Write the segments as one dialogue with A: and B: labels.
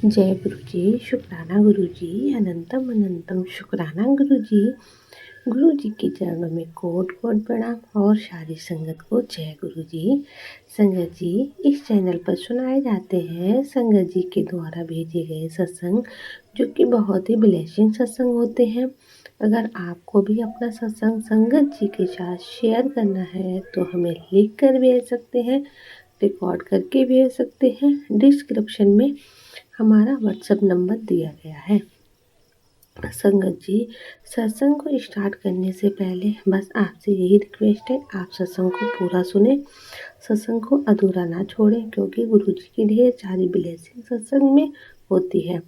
A: जय गुरु जी, शुक्राना गुरु जी, अनंतम अनंतम शुक्राना गुरु जी। गुरु जी के चरणों में कोट कोट प्रणाम और सारी संगत को जय गुरु जी। संगत जी, इस चैनल पर सुनाए जाते हैं संगत जी के द्वारा भेजे गए सत्संग, जो कि बहुत ही ब्लेसिंग सत्संग होते हैं। अगर आपको भी अपना सत्संग संगत जी के साथ शेयर करना है तो हमें लिख कर भेज सकते हैं, रिकॉर्ड करके भेज सकते हैं। डिस्क्रिप्शन में हमारा व्हाट्सएप नंबर दिया गया है। संगत जी, सत्संग को स्टार्ट करने से पहले बस आपसे यही रिक्वेस्ट है, आप सत्संग को पूरा सुने, सत्संग को अधूरा ना छोड़ें, क्योंकि गुरु जी की ढेर सारी ब्लेसिंग सत्संग में होती है।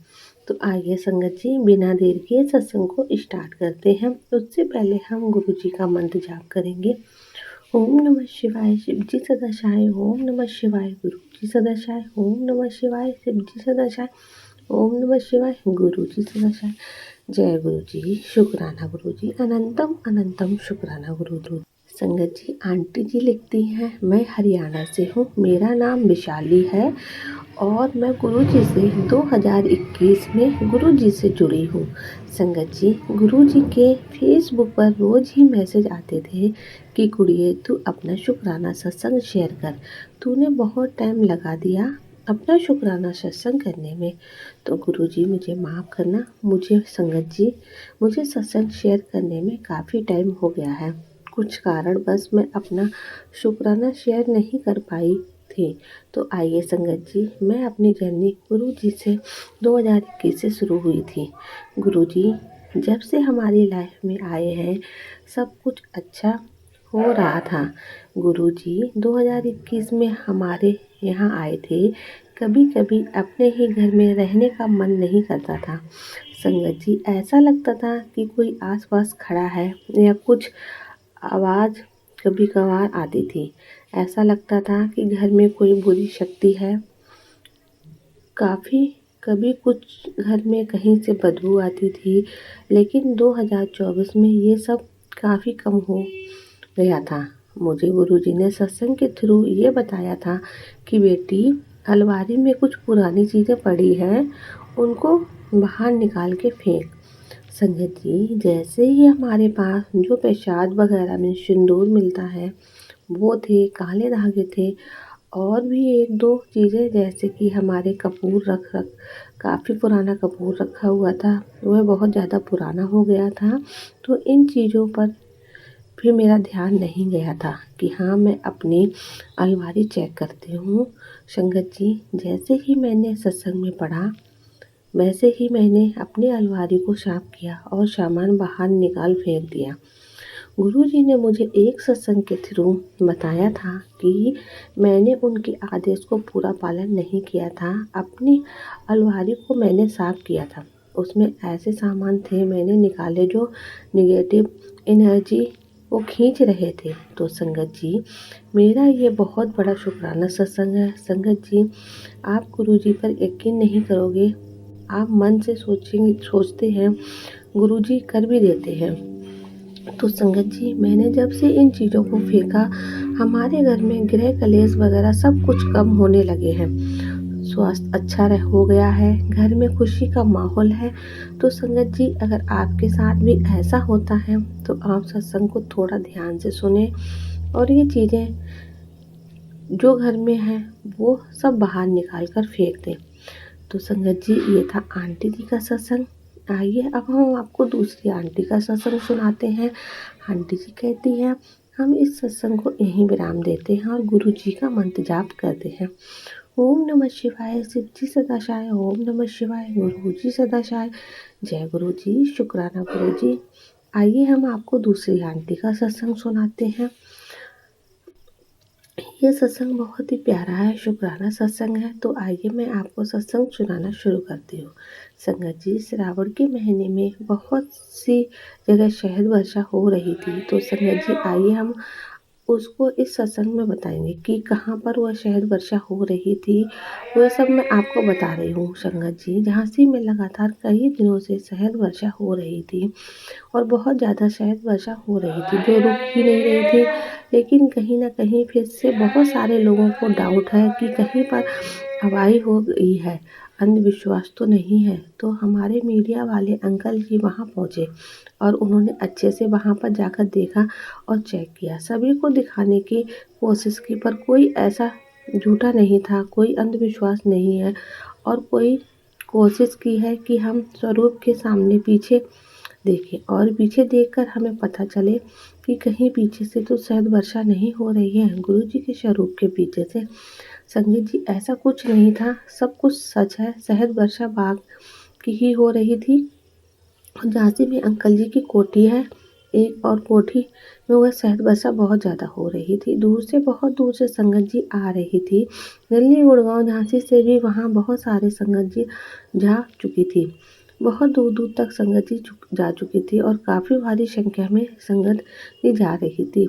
A: तो आइए संगत जी, बिना देर के सत्संग को स्टार्ट करते हैं। उससे पहले हम गुरु जी का मंत्र जाप करेंगे। ओम नमः शिवाय, शिव जी सदाशिवाय। ओम नमः शिवाय, गुरु जी सदाशिवाय। ओम नमः शिवाय, शिव जी सदाशिवाय। ओम नमः शिवाय, गुरु जी सदाशिवाय। जय गुरु जी, शुक्राना गुरु जी, अनंतम अनंतम शुक्राना गुरु जी। संगत जी, आंटी जी लिखती हैं, मैं हरियाणा से हूँ, मेरा नाम विशाली है और मैं गुरु जी से 2021 में गुरु जी से जुड़ी हूँ। संगत जी, गुरु जी के फेसबुक पर रोज़ ही मैसेज आते थे कि कुड़िए, तू अपना शुक्राना सत्संग शेयर कर, तूने बहुत टाइम लगा दिया अपना शुक्राना सत्संग करने में। तो गुरु जी मुझे माफ़ करना, संगत जी, मुझे सत्संग शेयर करने में काफ़ी टाइम हो गया है। कुछ कारण बस मैं अपना शुक्राना शेयर नहीं कर पाई थी। तो आइए संगत जी, मैं अपनी जर्नी गुरु जी से 2021 से शुरू हुई थी। गुरु जी जब से हमारी लाइफ में आए हैं, सब कुछ अच्छा हो रहा था। गुरु जी 2021 में हमारे यहाँ आए थे। कभी कभी अपने ही घर में रहने का मन नहीं करता था। संगत जी, ऐसा लगता था कि कोई आसपास खड़ा है या कुछ आवाज़ कभी कभार आती थी। ऐसा लगता था कि घर में कोई बुरी शक्ति है। काफ़ी कभी कुछ घर में कहीं से बदबू आती थी, लेकिन 2024 में ये सब काफ़ी कम हो गया था। मुझे गुरुजी ने सत्संग के थ्रू ये बताया था कि बेटी, अलमारी में कुछ पुरानी चीज़ें पड़ी हैं, उनको बाहर निकाल के फेंक। संगत जी, जैसे ही हमारे पास जो प्रसाद वगैरह में सिंदूर मिलता है वो थे, काले धागे थे, और भी एक दो चीज़ें, जैसे कि हमारे कपूर रख काफ़ी पुराना कपूर रखा हुआ था, वह बहुत ज़्यादा पुराना हो गया था। तो इन चीज़ों पर फिर मेरा ध्यान नहीं गया था कि हाँ, मैं अपनी अलमारी चेक करती हूँ। संगत जी, जैसे ही मैंने सत्संग में पढ़ा, वैसे ही मैंने अपनी अलमारी को साफ किया और सामान बाहर निकाल फेंक दिया। गुरुजी ने मुझे एक सत्संग के थ्रू बताया था कि मैंने उनके आदेश को पूरा पालन नहीं किया था। अपनी अलमारी को मैंने साफ किया था, उसमें ऐसे सामान थे मैंने निकाले जो निगेटिव एनर्जी वो खींच रहे थे। तो संगत जी, मेरा ये बहुत बड़ा शुक्राना सत्संग है। संगत जी, आप गुरुजी पर यकीन नहीं करोगे, आप मन से सोचते हैं, गुरुजी कर भी देते हैं। तो संगत जी, मैंने जब से इन चीज़ों को फेंका, हमारे घर में गृह कलेश वगैरह सब कुछ कम होने लगे हैं। स्वास्थ्य अच्छा हो गया है, घर में खुशी का माहौल है। तो संगत जी, अगर आपके साथ भी ऐसा होता है तो आप सत्संग को थोड़ा ध्यान से सुने और ये चीज़ें जो घर में हैं वो सब बाहर निकाल कर फेंक दें। तो संगत जी, ये था आंटी जी का सत्संग। आइए अब हम आपको दूसरी आंटी का सत्संग सुनाते हैं। आंटी जी कहती हैं, हम इस सत्संग को यहीं विराम देते हैं और गुरु जी का मंत्र जाप करते हैं। ओम नमः शिवाय, शिव जी सदाशिवाय। ओम नमः शिवाय, गुरु जी सदाशिवाय। जय गुरु जी, शुक्राना गुरु जी। आइए हम आपको दूसरी आंटी का सत्संग सुनाते हैं। ये सत्संग बहुत ही प्यारा है, शुक्राना सत्संग है। तो आइए मैं आपको सत्संग सुनाना शुरू करती हूँ। संगत जी, श्रावण के महीने में बहुत सी जगह शहद वर्षा हो रही थी। तो संगत जी, आइए हम उसको इस सत्संग में बताएंगे कि कहाँ पर वह शहद वर्षा हो रही थी। वह सब मैं आपको बता रही हूँ। संगत जी, झांसी में लगातार कई दिनों से शहद वर्षा हो रही थी और बहुत ज़्यादा शहद वर्षा हो रही थी जो रुक ही नहीं रही थी। लेकिन कहीं ना कहीं फिर से बहुत सारे लोगों को डाउट है कि कहीं पर हवाई हो गई है। अंधविश्वास तो नहीं है। तो हमारे मीडिया वाले अंकल जी वहाँ पहुँचे और उन्होंने अच्छे से वहाँ पर जाकर देखा और चेक किया। सभी को दिखाने की कोशिश की, पर कोई ऐसा झूठा नहीं था, कोई अंधविश्वास नहीं है। और कोई कोशिश की है कि हम स्वरूप के सामने पीछे देखें और पीछे देखकर हमें पता चले कि कहीं पीछे से तो शायद वर्षा नहीं हो रही है, गुरुजी के स्वरूप के पीछे से। संगीत जी, ऐसा कुछ नहीं था, सब कुछ सच है। शायद वर्षा बाग की ही हो रही थी। और झांसी में अंकल जी की कोठी है, एक और कोठी में वह शहद वर्षा बहुत ज़्यादा हो रही थी। दूर से, बहुत दूर से संगत जी आ रही थी। दिल्ली, गुड़गांव, झांसी से भी वहाँ बहुत सारे संगत जी जा चुकी थी। बहुत दूर दूर तक संगत जी जा चुकी थी और काफ़ी भारी संख्या में संगत जी जा रही थी।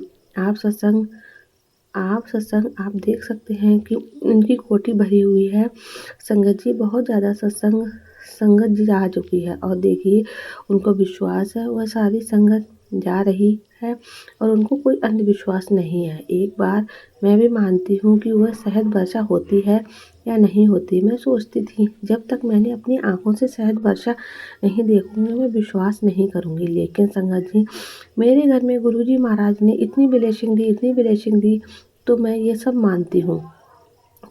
A: आप देख सकते हैं कि उनकी कोठी भरी हुई है। संगत जी बहुत ज़्यादा संगत जी जा चुकी है और देखिए उनको विश्वास है, वह सारी संगत जा रही है और उनको कोई अंधविश्वास नहीं है। एक बार मैं भी मानती हूँ कि वह शहद वर्षा होती है या नहीं होती। मैं सोचती थी जब तक मैंने अपनी आंखों से शहद वर्षा नहीं देखूंगी मैं विश्वास नहीं करूंगी। लेकिन संगत जी, मेरे घर में गुरुजी महाराज ने इतनी ब्लेसिंग दी तो मैं ये सब मानती हूँ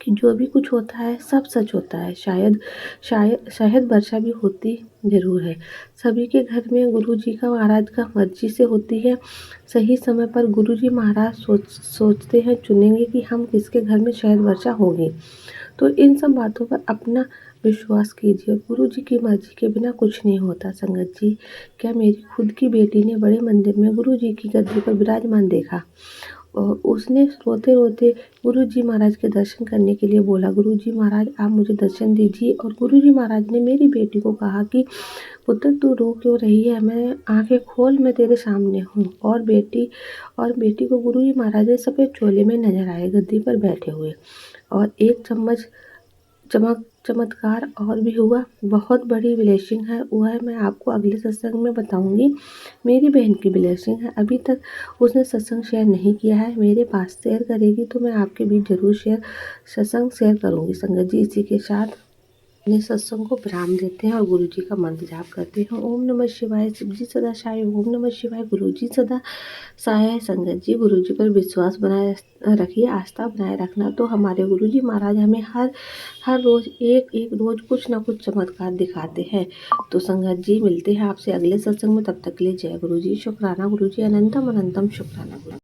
A: कि जो भी कुछ होता है सब सच होता है। शायद शायद शायद वर्षा भी होती ज़रूर है। सभी के घर में गुरुजी का महाराज का मर्जी से होती है। सही समय पर गुरुजी महाराज सोचते हैं, चुनेंगे कि हम किसके घर में शायद वर्षा होगी। तो इन सब बातों पर अपना विश्वास कीजिए। गुरुजी की मर्जी के बिना कुछ नहीं होता। संगत जी, क्या मेरी खुद की बेटी ने बड़े मंदिर में गुरुजी की गद्दी पर विराजमान देखा और उसने रोते रोते गुरुजी महाराज के दर्शन करने के लिए बोला, गुरुजी महाराज आप मुझे दर्शन दीजिए। और गुरुजी महाराज ने मेरी बेटी को कहा कि पुत्र तू रो क्यों रही है, मैं आंखें खोल, मैं तेरे सामने हूँ। और बेटी को गुरुजी महाराज ने सफ़ेद चोले में नजर आए, गद्दी पर बैठे हुए। और एक चमत्कार और भी हुआ, बहुत बड़ी ब्लेसिंग है, वह मैं आपको अगले सत्संग में बताऊंगी। मेरी बहन की ब्लेसिंग है, अभी तक उसने सत्संग शेयर नहीं किया है, मेरे पास शेयर करेगी तो मैं आपके बीच जरूर सत्संग शेयर करूंगी। संगत जी, इसी के साथ अपने सत्संग को विराम देते हैं और गुरु जी का मंत्र जाप करते हैं। ओम नमः शिवाय, शिव जी सदा सहाय। ओम नमः शिवाय, गुरु जी सदा सहाय। संगत जी, गुरु जी पर विश्वास बनाए रखिए, आस्था बनाए रखना। तो हमारे गुरु जी महाराज हमें हर रोज एक रोज कुछ ना कुछ चमत्कार दिखाते हैं। तो संगत जी, मिलते हैं आपसे अगले सत्संग में, तब तक के लिए जय गुरु जी। शुक्राना गुरु जी, अनंतम अनंतम शुक्राना गुरु।